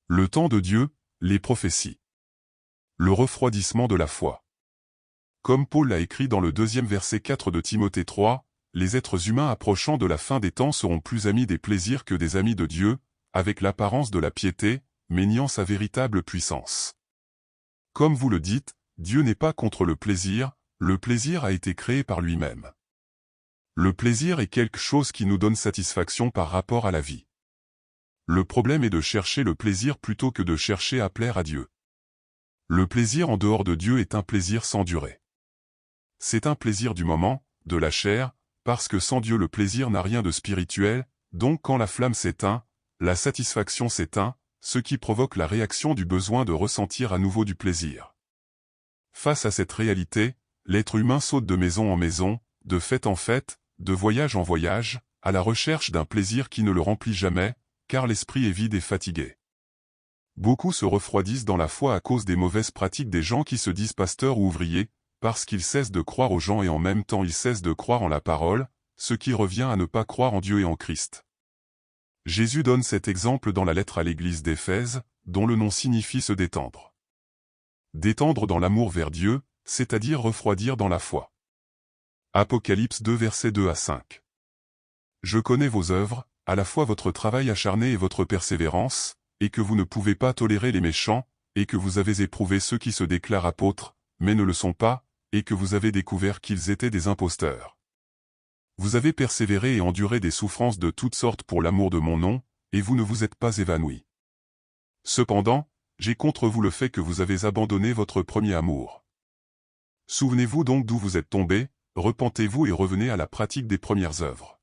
Le temps de Dieu, les prophéties. Le refroidissement de la foi. Comme Paul l'a écrit dans le 2e verset 4 de Timothée 3, les êtres humains approchant de la fin des temps seront plus amis des plaisirs que des amis de Dieu, avec l'apparence de la piété, mais niant sa véritable puissance. Comme vous le dites, Dieu n'est pas contre le plaisir a été créé par lui-même. Le plaisir est quelque chose qui nous donne satisfaction par rapport à la vie. Le problème est de chercher le plaisir plutôt que de chercher à plaire à Dieu. Le plaisir en dehors de Dieu est un plaisir sans durée. C'est un plaisir du moment, de la chair, parce que sans Dieu le plaisir n'a rien de spirituel, donc quand la flamme s'éteint, la satisfaction s'éteint, ce qui provoque la réaction du besoin de ressentir à nouveau du plaisir. Face à cette réalité, l'être humain saute de maison en maison, de fête en fête, de voyage en voyage, à la recherche d'un plaisir qui ne le remplit jamais, car l'esprit est vide et fatigué. Beaucoup se refroidissent dans la foi à cause des mauvaises pratiques des gens qui se disent pasteurs ou ouvriers, parce qu'ils cessent de croire aux gens et en même temps ils cessent de croire en la parole, ce qui revient à ne pas croire en Dieu et en Christ. Jésus donne cet exemple dans la lettre à l'église d'Éphèse, dont le nom signifie se détendre. Détendre dans l'amour vers Dieu, c'est-à-dire refroidir dans la foi. Apocalypse 2 versets 2 à 5. Je connais vos œuvres, à la fois votre travail acharné et votre persévérance, et que vous ne pouvez pas tolérer les méchants, et que vous avez éprouvé ceux qui se déclarent apôtres, mais ne le sont pas, et que vous avez découvert qu'ils étaient des imposteurs. Vous avez persévéré et enduré des souffrances de toutes sortes pour l'amour de mon nom, et vous ne vous êtes pas évanouis. Cependant, j'ai contre vous le fait que vous avez abandonné votre premier amour. Souvenez-vous donc d'où vous êtes tombés, repentez-vous et revenez à la pratique des premières œuvres.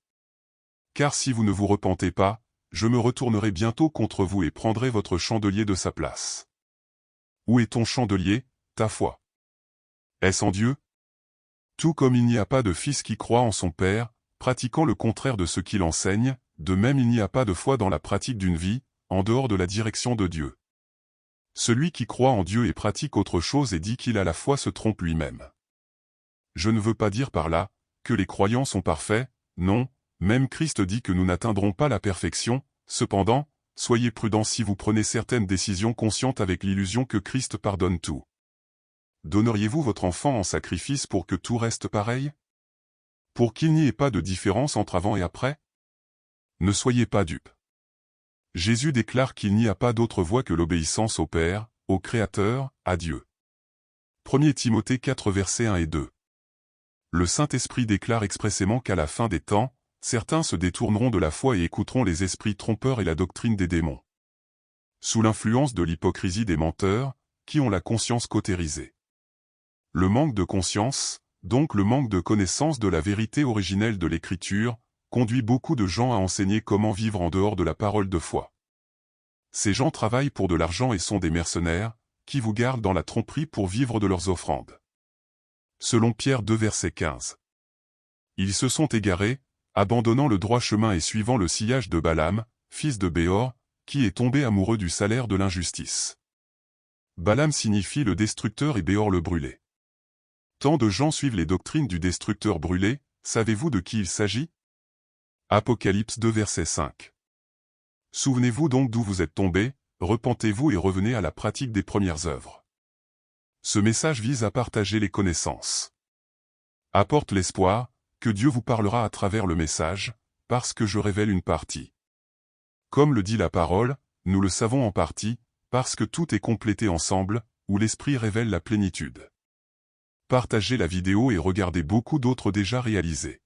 Car si vous ne vous repentez pas, je me retournerai bientôt contre vous et prendrai votre chandelier de sa place. Où est ton chandelier, ta foi? Est-ce en Dieu? Tout comme il n'y a pas de fils qui croit en son Père, pratiquant le contraire de ce qu'il enseigne, de même il n'y a pas de foi dans la pratique d'une vie, en dehors de la direction de Dieu. Celui qui croit en Dieu et pratique autre chose et dit qu'il a la foi se trompe lui-même. Je ne veux pas dire par là, que les croyants sont parfaits, non, même Christ dit que nous n'atteindrons pas la perfection, cependant, soyez prudents si vous prenez certaines décisions conscientes avec l'illusion que Christ pardonne tout. Donneriez-vous votre enfant en sacrifice pour que tout reste pareil? Pour qu'il n'y ait pas de différence entre avant et après? Ne soyez pas dupes. Jésus déclare qu'il n'y a pas d'autre voie que l'obéissance au Père, au Créateur, à Dieu. 1 Timothée 4 versets 1 et 2. Le Saint-Esprit déclare expressément qu'à la fin des temps, certains se détourneront de la foi et écouteront les esprits trompeurs et la doctrine des démons. Sous l'influence de l'hypocrisie des menteurs, qui ont la conscience cautérisée. Le manque de conscience, donc le manque de connaissance de la vérité originelle de l'Écriture, conduit beaucoup de gens à enseigner comment vivre en dehors de la parole de foi. Ces gens travaillent pour de l'argent et sont des mercenaires, qui vous gardent dans la tromperie pour vivre de leurs offrandes. Selon Pierre 2 verset 15. Ils se sont égarés, abandonnant le droit chemin et suivant le sillage de Balaam, fils de Béor, qui est tombé amoureux du salaire de l'injustice. Balaam signifie le destructeur et Béor le brûlé. Tant de gens suivent les doctrines du destructeur brûlé, savez-vous de qui il s'agit? Apocalypse 2 verset 5. Souvenez-vous donc d'où vous êtes tombés, repentez-vous et revenez à la pratique des premières œuvres. Ce message vise à partager les connaissances. Apporte l'espoir, que Dieu vous parlera à travers le message, parce que je révèle une partie. Comme le dit la parole, nous le savons en partie, parce que tout est complété ensemble, où l'Esprit révèle la plénitude. Partagez la vidéo et regardez beaucoup d'autres déjà réalisées.